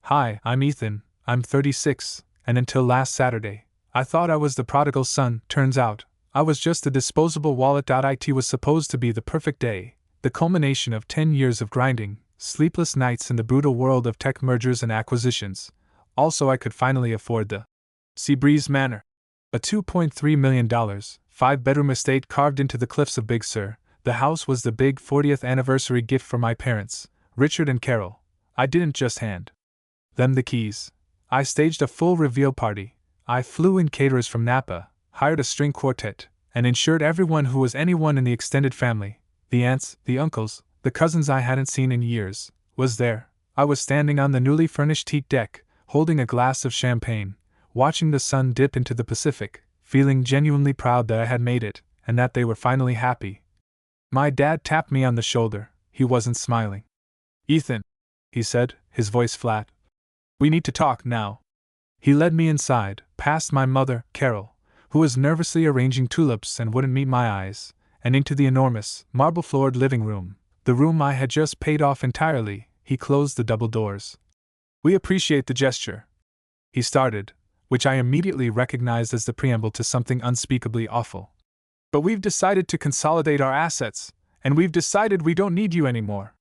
Hi, I'm Ethan, I'm 36, and until last Saturday, I thought I was the prodigal son. Turns out, I was just a disposable wallet. It was supposed to be the perfect day, the culmination of 10 years of grinding, sleepless nights in the brutal world of tech mergers and acquisitions. Also, I could finally afford the Seabreeze Manor. A $2.3 million, 5-bedroom estate carved into the cliffs of Big Sur. The house was the big 40th anniversary gift for my parents, Richard and Carol. I didn't just hand them the keys. I staged a full reveal party. I flew in caterers from Napa, hired a string quartet, and ensured everyone who was anyone in the extended family, the aunts, the uncles, the cousins I hadn't seen in years, was there. I was standing on the newly furnished teak deck, holding a glass of champagne, watching the sun dip into the Pacific, feeling genuinely proud that I had made it, and that they were finally happy. My dad tapped me on the shoulder. He wasn't smiling. "Ethan," he said, his voice flat. "We need to talk now." He led me inside, past my mother, Carol, who was nervously arranging tulips and wouldn't meet my eyes, and into the enormous, marble-floored living room, the room I had just paid off entirely. He closed the double doors. "We appreciate the gesture," he started, which I immediately recognized as the preamble to something unspeakably awful. "But we've decided to consolidate our assets, and we've decided we don't need you anymore."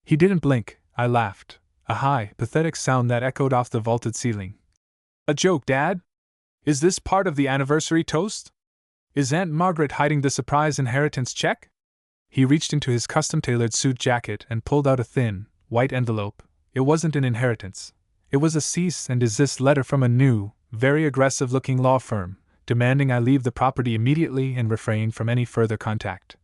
He didn't blink. I laughed, a high, pathetic sound that echoed off the vaulted ceiling. "A joke, Dad? Is this part of the anniversary toast? Is Aunt Margaret hiding the surprise inheritance check?" He reached into his custom-tailored suit jacket and pulled out a thin, white envelope. It wasn't an inheritance. It was a cease and desist letter from a new, very aggressive-looking law firm, demanding I leave the property immediately and refrain from any further contact.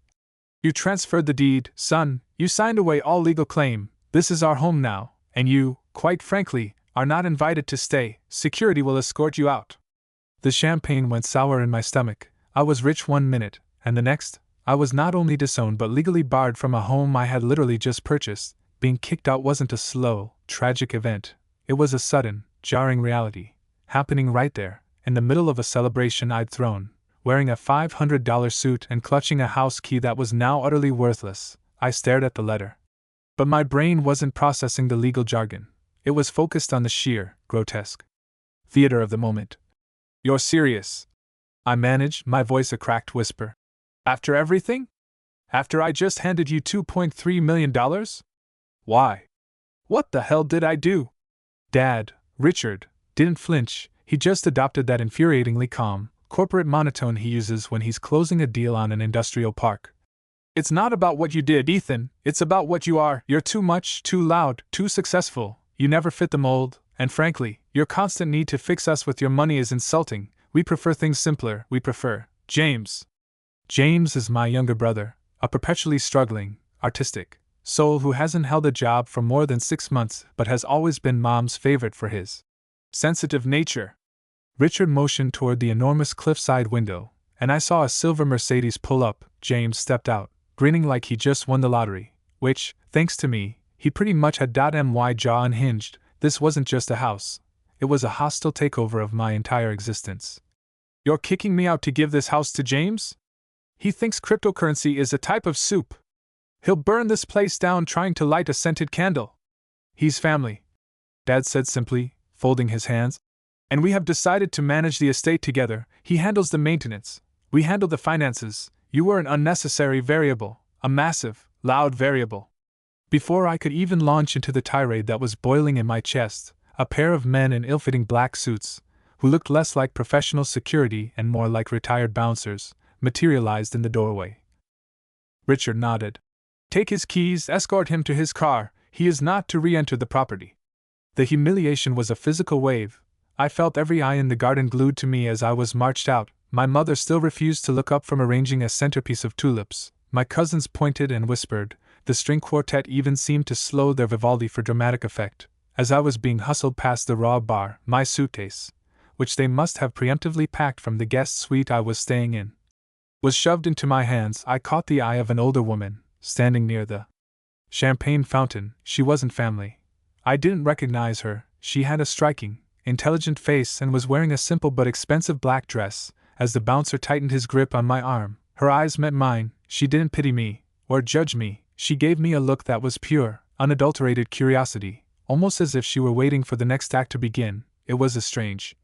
"You transferred the deed, son, you signed away all legal claim, this is our home now, and you, quite frankly, are not invited to stay, security will escort you out." The champagne went sour in my stomach. I was rich one minute, and the next, I was not only disowned but legally barred from a home I had literally just purchased. Being kicked out wasn't a slow, tragic event, it was a sudden, jarring reality, happening right there, in the middle of a celebration I'd thrown. Wearing a $500 suit and clutching a house key that was now utterly worthless, I stared at the letter. But my brain wasn't processing the legal jargon. It was focused on the sheer, grotesque theater of the moment. "You're serious?" I managed, my voice a cracked whisper. "After everything? After I just handed you $2.3 million? Why? What the hell did I do?" Dad, Richard, didn't flinch. He just adopted that infuriatingly calm, corporate monotone he uses when he's closing a deal on an industrial park. "It's not about what you did, Ethan, it's about what you are. You're too much, too loud, too successful, you never fit the mold, and frankly, your constant need to fix us with your money is insulting. We prefer things simpler, we prefer James." James is my younger brother, a perpetually struggling, artistic soul who hasn't held a job for more than 6 months but has always been Mom's favorite for his sensitive nature. Richard motioned toward the enormous cliffside window, and I saw a silver Mercedes pull up. James stepped out, grinning like he just won the lottery, which, thanks to me, he pretty much had. My jaw unhinged. This wasn't just a house. It was a hostile takeover of my entire existence. "You're kicking me out to give this house to James? He thinks cryptocurrency is a type of soup. He'll burn this place down trying to light a scented candle." "He's family," Dad said simply, folding his hands. "And we have decided to manage the estate together. He handles the maintenance. We handle the finances. You were an unnecessary variable, a massive, loud variable." Before I could even launch into the tirade that was boiling in my chest, a pair of men in ill-fitting black suits, who looked less like professional security and more like retired bouncers, materialized in the doorway. Richard nodded. "Take his keys, escort him to his car, he is not to re-enter the property." The humiliation was a physical wave. I felt every eye in the garden glued to me as I was marched out. My mother still refused to look up from arranging a centerpiece of tulips. My cousins pointed and whispered. The string quartet even seemed to slow their Vivaldi for dramatic effect. As I was being hustled past the raw bar, my suitcase, which they must have preemptively packed from the guest suite I was staying in, was shoved into my hands. I caught the eye of an older woman, standing near the champagne fountain. She wasn't family. I didn't recognize her. She had a striking, intelligent face and was wearing a simple but expensive black dress. As the bouncer tightened his grip on my arm, her eyes met mine. She didn't pity me, or judge me. She gave me a look that was pure, unadulterated curiosity, almost as if she were waiting for the next act to begin. It was a strange,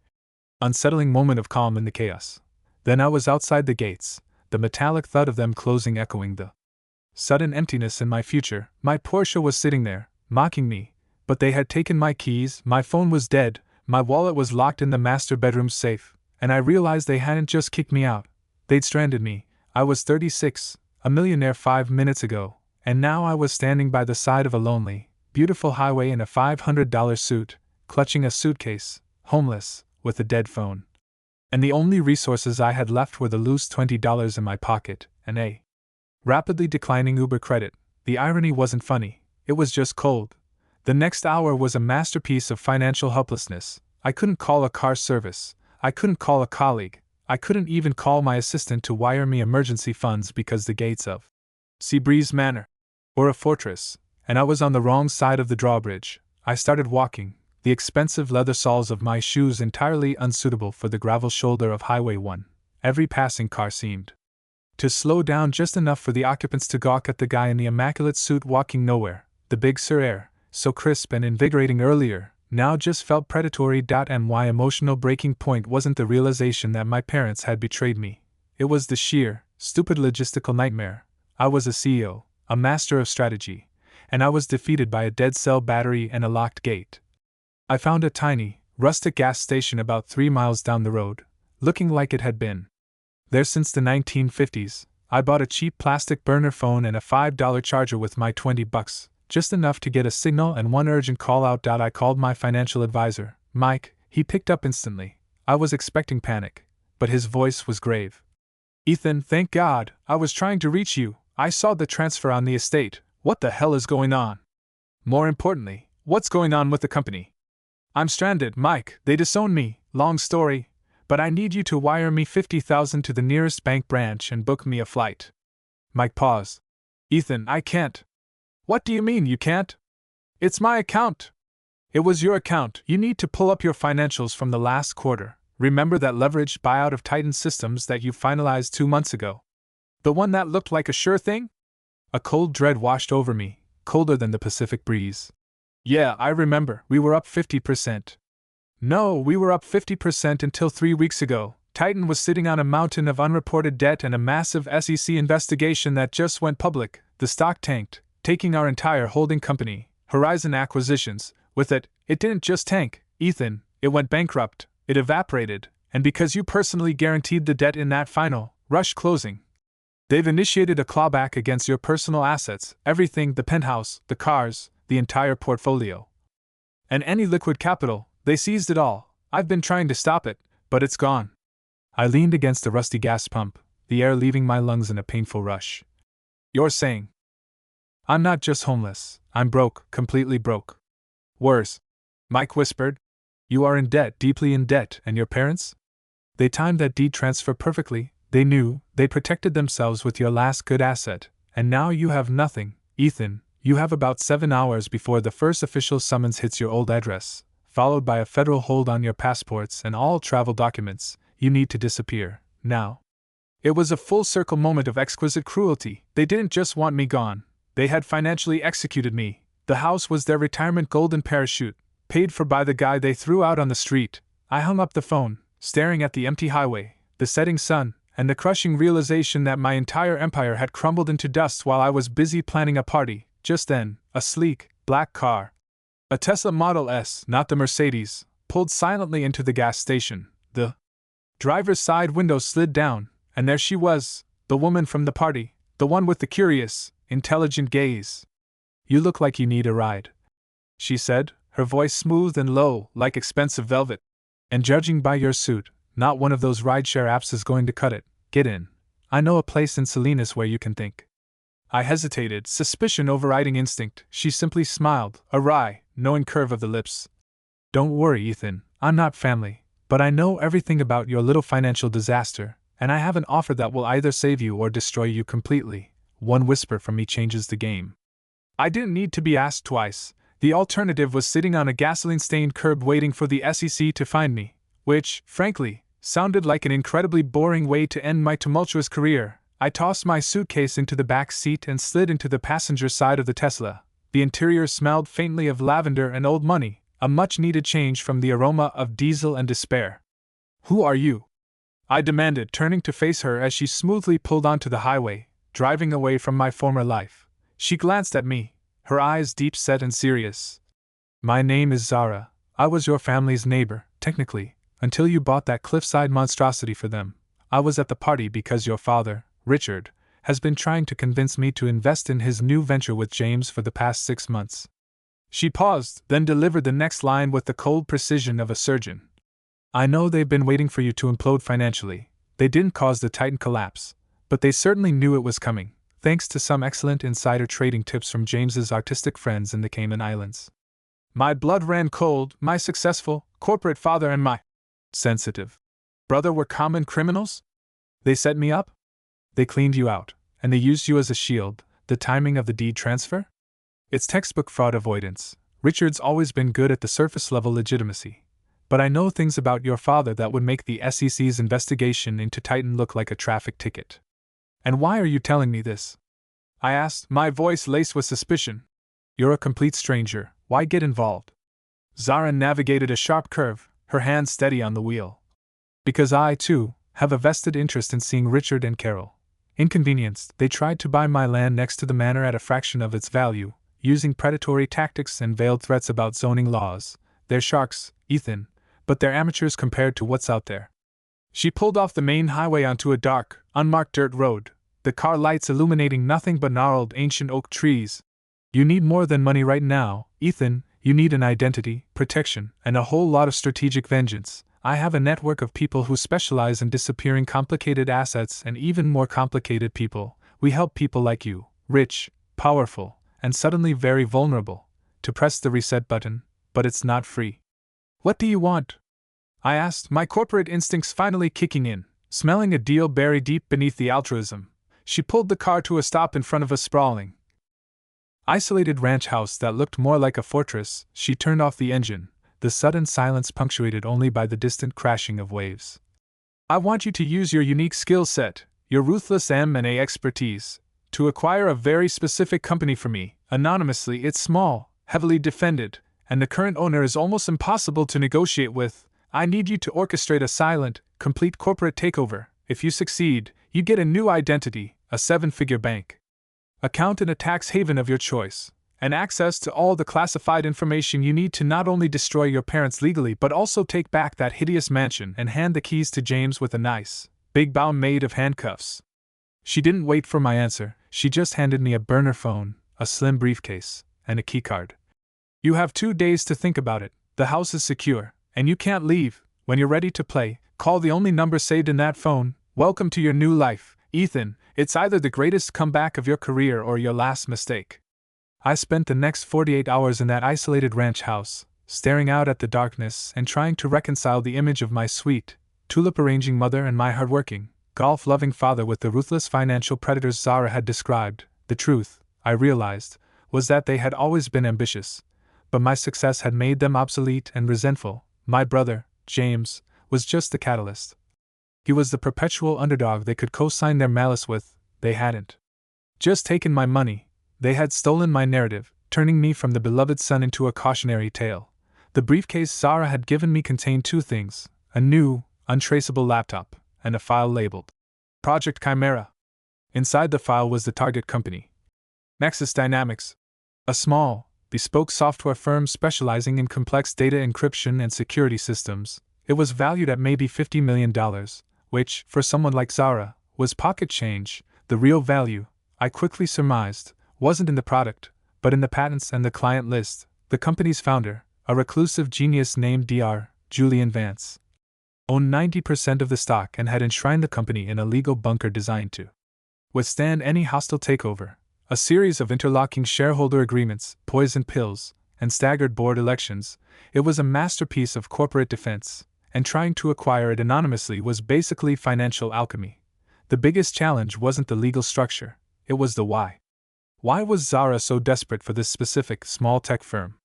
unsettling moment of calm in the chaos. Then I was outside the gates, the metallic thud of them closing echoing the sudden emptiness in my future. My Porsche was sitting there, mocking me, but they had taken my keys, my phone was dead, my wallet was locked in the master bedroom safe, and I realized they hadn't just kicked me out. They'd stranded me. I was 36, a millionaire 5 minutes ago, and now I was standing by the side of a lonely, beautiful highway in a $500 suit, clutching a suitcase, homeless, with a dead phone. And the only resources I had left were the loose $20 in my pocket, and a rapidly declining Uber credit. The irony wasn't funny, it was just cold. The next hour was a masterpiece of financial helplessness. I couldn't call a car service, I couldn't call a colleague, I couldn't even call my assistant to wire me emergency funds because the gates of Seabreeze Manor were a fortress, and I was on the wrong side of the drawbridge. I started walking, the expensive leather soles of my shoes entirely unsuitable for the gravel shoulder of Highway 1. Every passing car seemed to slow down just enough for the occupants to gawk at the guy in the immaculate suit walking nowhere. The big Sur air, so crisp and invigorating earlier, now just felt predatory. And my emotional breaking point wasn't the realization that my parents had betrayed me. It was the sheer, stupid logistical nightmare. I was a CEO, a master of strategy, and I was defeated by a dead cell battery and a locked gate. I found a tiny, rustic gas station about 3 miles down the road, looking like it had been there since the 1950s. I bought a cheap plastic burner phone and a $5 charger with my $20, just enough to get a signal and one urgent call out. I called my financial advisor, Mike. He picked up instantly. I was expecting panic, but his voice was grave. Ethan, thank God, I was trying to reach you. I saw the transfer on the estate. What the hell is going on? More importantly, what's going on with the company? I'm stranded, Mike. They disowned me. Long story, but I need you to wire me $50,000 to the nearest bank branch and book me a flight. Mike paused. Ethan, I can't. What do you mean you can't? It's my account. It was your account. You need to pull up your financials from the last quarter. Remember that leveraged buyout of Titan Systems that you finalized 2 months ago? The one that looked like a sure thing? A cold dread washed over me, colder than the Pacific breeze. Yeah, I remember. We were up 50%. No, we were up 50% until 3 weeks ago. Titan was sitting on a mountain of unreported debt and a massive SEC investigation that just went public. The stock tanked, taking our entire holding company, Horizon Acquisitions, with it. It didn't just tank, Ethan, it went bankrupt, it evaporated, and because you personally guaranteed the debt in that final, rush closing, they've initiated a clawback against your personal assets, everything, the penthouse, the cars, the entire portfolio. And any liquid capital, they seized it all. I've been trying to stop it, but it's gone. I leaned against the rusty gas pump, the air leaving my lungs in a painful rush. You're saying I'm not just homeless, I'm broke, completely broke. Worse, Mike whispered. You are in debt, deeply in debt, and your parents? They timed that deed transfer perfectly. They knew, they protected themselves with your last good asset, and now you have nothing. Ethan, you have about 7 hours before the first official summons hits your old address, followed by a federal hold on your passports and all travel documents. You need to disappear, now. It was a full-circle moment of exquisite cruelty. They didn't just want me gone, they had financially executed me. The house was their retirement golden parachute, paid for by the guy they threw out on the street. I hung up the phone, staring at the empty highway, the setting sun, and the crushing realization that my entire empire had crumbled into dust while I was busy planning a party. Just then, a sleek, black car, a Tesla Model S, not the Mercedes, pulled silently into the gas station. The driver's side window slid down, and there she was, the woman from the party, the one with the curious, intelligent gaze. You look like you need a ride, she said, her voice smooth and low, like expensive velvet. And judging by your suit, not one of those rideshare apps is going to cut it. Get in. I know a place in Salinas where you can think. I hesitated, suspicion overriding instinct. She simply smiled, a wry, knowing curve of the lips. Don't worry, Ethan, I'm not family, but I know everything about your little financial disaster, and I have an offer that will either save you or destroy you completely. One whisper from me changes the game. I didn't need to be asked twice. The alternative was sitting on a gasoline-stained curb waiting for the SEC to find me, which, frankly, sounded like an incredibly boring way to end my tumultuous career. I tossed my suitcase into the back seat and slid into the passenger side of the Tesla, The interior smelled faintly of lavender and old money, a much-needed change from the aroma of diesel and despair. "Who are you?" I demanded, turning to face her as she smoothly pulled onto the highway, driving away from my former life. She glanced at me, her eyes deep-set and serious. "My name is Zara. I was your family's neighbor, technically, until you bought that Cliffside monstrosity for them. I was at the party because your father, Richard, has been trying to convince me to invest in his new venture with James for the past 6 months." She paused, then delivered the next line with the cold precision of a surgeon. "I know they've been waiting for you to implode financially. They didn't cause the Titan collapse, but they certainly knew it was coming, thanks to some excellent insider trading tips from James's artistic friends in the Cayman Islands." My blood ran cold. My successful, corporate father and my sensitive brother were common criminals? They set me up? They cleaned you out, and they used you as a shield. The timing of the deed transfer? It's textbook fraud avoidance. Richard's always been good at the surface level legitimacy. But I know things about your father that would make the SEC's investigation into Titan look like a traffic ticket. "And why are you telling me this?" I asked, my voice laced with suspicion. "You're a complete stranger. Why get involved?" Zara navigated a sharp curve, her hand steady on the wheel. "Because I, too, have a vested interest in seeing Richard and Carol. Inconvenienced, they tried to buy my land next to the manor at a fraction of its value, using predatory tactics and veiled threats about zoning laws. They're sharks, Ethan, but they're amateurs compared to what's out there." She pulled off the main highway onto a dark, unmarked dirt road, the car lights illuminating nothing but gnarled ancient oak trees. "You need more than money right now, Ethan. You need an identity, protection, and a whole lot of strategic vengeance. I have a network of people who specialize in disappearing complicated assets and even more complicated people. We help people like you, rich, powerful, and suddenly very vulnerable, to press the reset button, but it's not free." "What do you want?" I asked, my corporate instincts finally kicking in, smelling a deal buried deep beneath the altruism. She pulled the car to a stop in front of a sprawling, isolated ranch house that looked more like a fortress. She turned off the engine, the sudden silence punctuated only by the distant crashing of waves. "I want you to use your unique skill set, your ruthless M&A expertise, to acquire a very specific company for me, anonymously. It's small, heavily defended, and the current owner is almost impossible to negotiate with. I need you to orchestrate a silent, complete corporate takeover. If you succeed, you get a new identity, a 7-figure bank account in a tax haven of your choice, and access to all the classified information you need to not only destroy your parents legally but also take back that hideous mansion and hand the keys to James with a nice, big bow made of handcuffs." She didn't wait for my answer. She just handed me a burner phone, a slim briefcase, and a keycard. "You have 2 days to think about it. The house is secure, and you can't leave. When you're ready to play, call the only number saved in that phone. Welcome to your new life, Ethan. It's either the greatest comeback of your career or your last mistake." I spent the next 48 hours in that isolated ranch house, staring out at the darkness and trying to reconcile the image of my sweet, tulip-arranging mother and my hardworking, golf-loving father with the ruthless financial predators Zara had described. The truth, I realized, was that they had always been ambitious, but my success had made them obsolete and resentful. My brother, James, was just the catalyst. He was the perpetual underdog they could co-sign their malice with. They hadn't just taken my money, they had stolen my narrative, turning me from the beloved son into a cautionary tale. The briefcase Zara had given me contained 2 things: a new, untraceable laptop, and a file labeled Project Chimera. Inside the file was the target company, Nexus Dynamics, a small, bespoke software firm specializing in complex data encryption and security systems. It was valued at maybe $50 million, which, for someone like Zara, was pocket change. The real value, I quickly surmised, wasn't in the product, but in the patents and the client list. The company's founder, a reclusive genius named Dr. Julian Vance, owned 90% of the stock and had enshrined the company in a legal bunker designed to withstand any hostile takeover. A series of interlocking shareholder agreements, poison pills, and staggered board elections. It was a masterpiece of corporate defense, and trying to acquire it anonymously was basically financial alchemy. The biggest challenge wasn't the legal structure, it was the why. Why was Zara so desperate for this specific, small tech firm?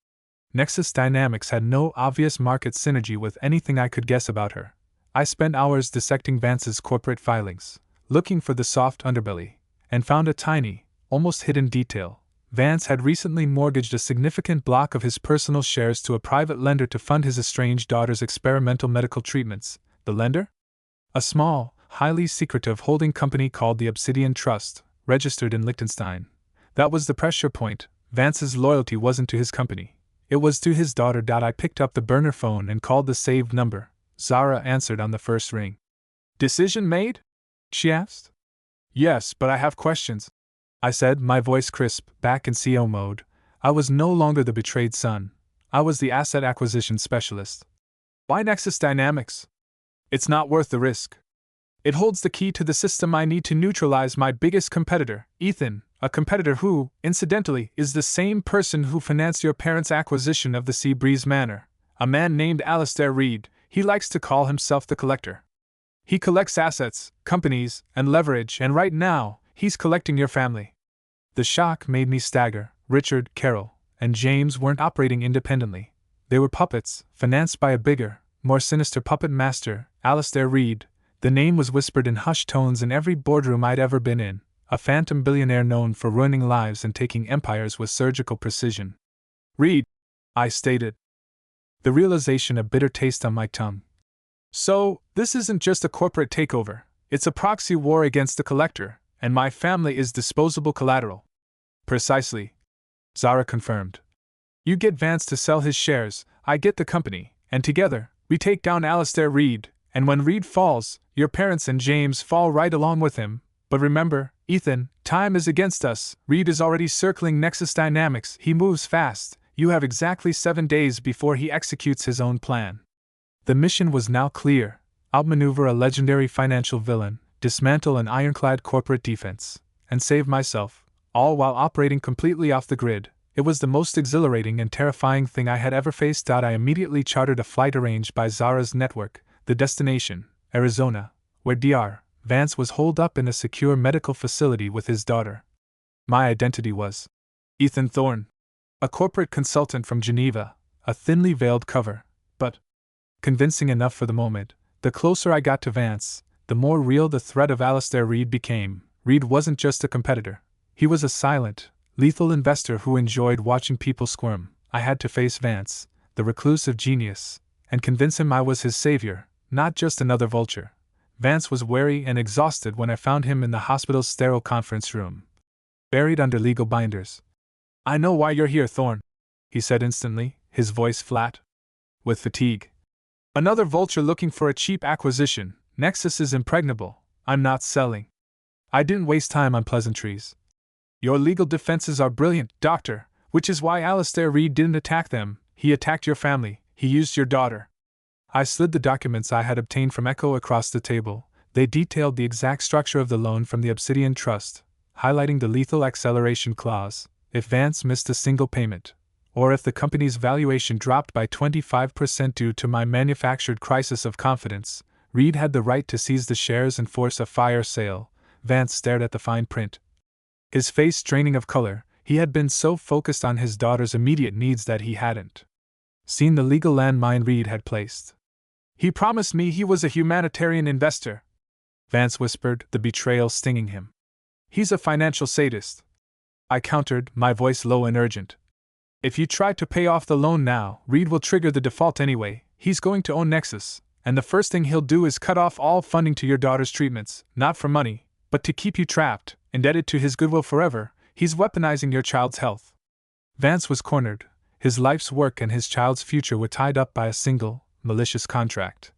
Nexus Dynamics had no obvious market synergy with anything I could guess about her. I spent hours dissecting Vance's corporate filings, looking for the soft underbelly, and found a tiny, almost hidden detail: Vance had recently mortgaged a significant block of his personal shares to a private lender to fund his estranged daughter's experimental medical treatments. The lender? A small, highly secretive holding company called the Obsidian Trust, registered in Liechtenstein. That was the pressure point. Vance's loyalty wasn't to his company. It was to his daughter. I picked up the burner phone and called the saved number. Zara answered on the first ring. Decision made? She asked. Yes, but I have questions, I said, my voice crisp, back in CO mode. I was no longer the betrayed son. I was the asset acquisition specialist. Why Nexus Dynamics? It's not worth the risk. It holds the key to the system I need to neutralize my biggest competitor, Ethan, a competitor who, incidentally, is the same person who financed your parents' acquisition of the Seabreeze Manor, a man named Alistair Reed. He likes to call himself the Collector. He collects assets, companies, and leverage, and right now, he's collecting your family. The shock made me stagger. Richard, Carol, and James weren't operating independently. They were puppets, financed by a bigger, more sinister puppet master, Alistair Reed. The name was whispered in hushed tones in every boardroom I'd ever been in, a phantom billionaire known for ruining lives and taking empires with surgical precision. Reed, I stated, the realization a bitter taste on my tongue. So, this isn't just a corporate takeover, it's a proxy war against the Collector, and my family is disposable collateral. Precisely. Zara confirmed. You get Vance to sell his shares, I get the company, and together, we take down Alistair Reed, and when Reed falls, your parents and James fall right along with him. But remember, Ethan, time is against us. Reed is already circling Nexus Dynamics. He moves fast. You have exactly 7 days before he executes his own plan. The mission was now clear. Outmaneuver a legendary financial villain, dismantle an ironclad corporate defense, and save myself, all while operating completely off the grid. It was the most exhilarating and terrifying thing I had ever faced. I immediately chartered a flight arranged by Zara's network, the destination, Arizona, where Dr. Vance was holed up in a secure medical facility with his daughter. My identity was Ethan Thorne, a corporate consultant from Geneva, a thinly veiled cover, but convincing enough for the moment. The closer I got to Vance, the more real the threat of Alistair Reed became. Reed wasn't just a competitor. He was a silent, lethal investor who enjoyed watching people squirm. I had to face Vance, the reclusive genius, and convince him I was his savior, not just another vulture. Vance was weary and exhausted when I found him in the hospital's sterile conference room, buried under legal binders. I know why you're here, Thorne, he said instantly, his voice flat with fatigue. Another vulture looking for a cheap acquisition. Nexus is impregnable. I'm not selling. I didn't waste time on pleasantries. Your legal defenses are brilliant, Doctor, which is why Alistair Reed didn't attack them. He attacked your family. He used your daughter. I slid the documents I had obtained from Echo across the table. They detailed the exact structure of the loan from the Obsidian Trust, highlighting the lethal acceleration clause. If Vance missed a single payment, or if the company's valuation dropped by 25% due to my manufactured crisis of confidence, Reed had the right to seize the shares and force a fire sale. Vance stared at the fine print, his face straining of color. He had been so focused on his daughter's immediate needs that he hadn't seen the legal landmine Reed had placed. He promised me he was a humanitarian investor, Vance whispered, the betrayal stinging him. He's a financial sadist, I countered, my voice low and urgent. If you try to pay off the loan now, Reed will trigger the default anyway. He's going to own Nexus, and the first thing he'll do is cut off all funding to your daughter's treatments, not for money, but to keep you trapped, indebted to his goodwill forever. He's weaponizing your child's health. Vance was cornered. His life's work and his child's future were tied up by a single, malicious contract.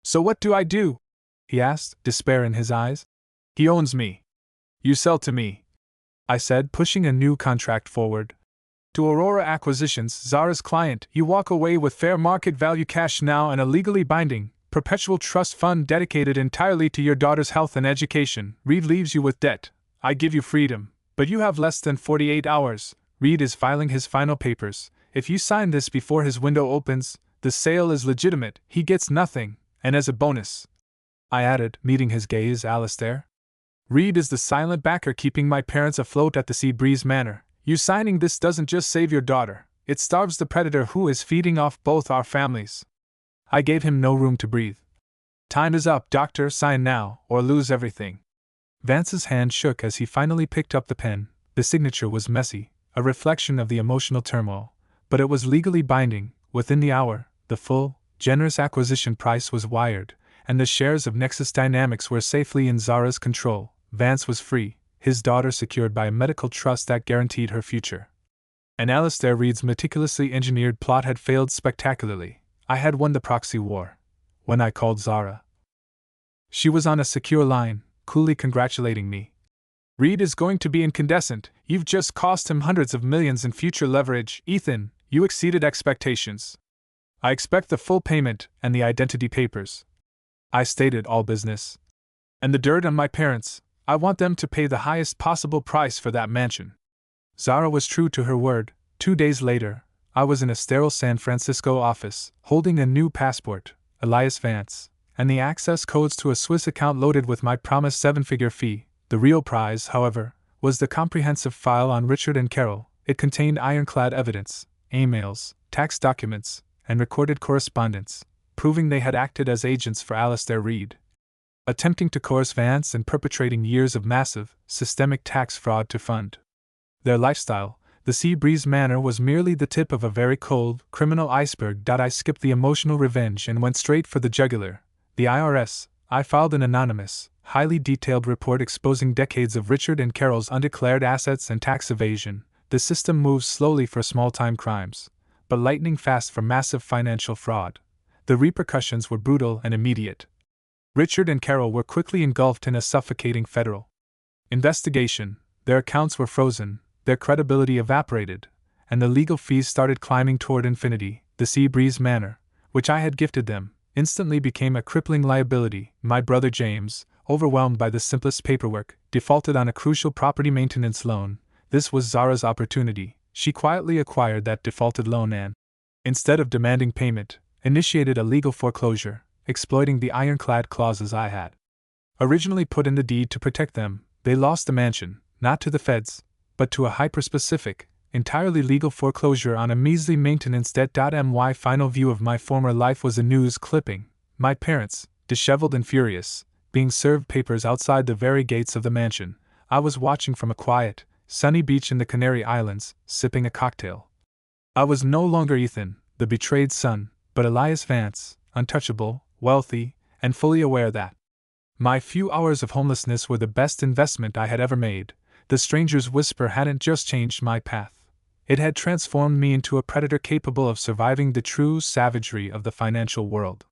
So what do I do? He asked, despair in his eyes. He owns me. You sell to me, I said, pushing a new contract forward. To Aurora Acquisitions, Zara's client, you walk away with fair market value cash now and a legally binding, perpetual trust fund dedicated entirely to your daughter's health and education. Reed leaves you with debt. I give you freedom, but you have less than 48 hours. Reed is filing his final papers. If you sign this before his window opens, the sale is legitimate. He gets nothing, and as a bonus, I added, meeting his gaze, Alistair, Reed is the silent backer keeping my parents afloat at the Seabreeze Manor. You signing this doesn't just save your daughter, it starves the predator who is feeding off both our families. I gave him no room to breathe. Time is up, Doctor, sign now, or lose everything. Vance's hand shook as he finally picked up the pen. The signature was messy, a reflection of the emotional turmoil, but it was legally binding. Within the hour, the full, generous acquisition price was wired, and the shares of Nexus Dynamics were safely in Zara's control. Vance was free, his daughter secured by a medical trust that guaranteed her future. And Alistair Reed's meticulously engineered plot had failed spectacularly. I had won the proxy war. When I called Zara, she was on a secure line, coolly congratulating me. Reed is going to be incandescent. You've just cost him hundreds of millions in future leverage. Ethan, you exceeded expectations. I expect the full payment and the identity papers. I stated all business. And the dirt on my parents. I want them to pay the highest possible price for that mansion. Zara was true to her word. 2 days later, I was in a sterile San Francisco office, holding a new passport, Elias Vance, and the access codes to a Swiss account loaded with my promised 7-figure fee. The real prize, however, was the comprehensive file on Richard and Carol. It contained ironclad evidence, emails, tax documents, and recorded correspondence, proving they had acted as agents for Alistair Reed, attempting to coerce Vance and perpetrating years of massive, systemic tax fraud to fund their lifestyle. The Sea Breeze Manor was merely the tip of a very cold, criminal iceberg. I skipped the emotional revenge and went straight for the jugular. The IRS. I filed an anonymous, highly detailed report exposing decades of Richard and Carol's undeclared assets and tax evasion. The system moves slowly for small-time crimes, but lightning fast for massive financial fraud. The repercussions were brutal and immediate. Richard and Carol were quickly engulfed in a suffocating federal investigation. Their accounts were frozen, their credibility evaporated, and the legal fees started climbing toward infinity. The Sea Breeze Manor, which I had gifted them, instantly became a crippling liability. My brother James, overwhelmed by the simplest paperwork, defaulted on a crucial property maintenance loan. This was Zara's opportunity. She quietly acquired that defaulted loan and, instead of demanding payment, initiated a legal foreclosure, exploiting the ironclad clauses I had originally put in the deed to protect them. They lost the mansion, not to the feds, but to a hyper-specific, entirely legal foreclosure on a measly maintenance debt. My final view of my former life was a news clipping. My parents, disheveled and furious, being served papers outside the very gates of the mansion. I was watching from a quiet, sunny beach in the Canary Islands, sipping a cocktail. I was no longer Ethan, the betrayed son, but Elias Vance, untouchable, wealthy, and fully aware that my few hours of homelessness were the best investment I had ever made. The stranger's whisper hadn't just changed my path. It had transformed me into a predator capable of surviving the true savagery of the financial world.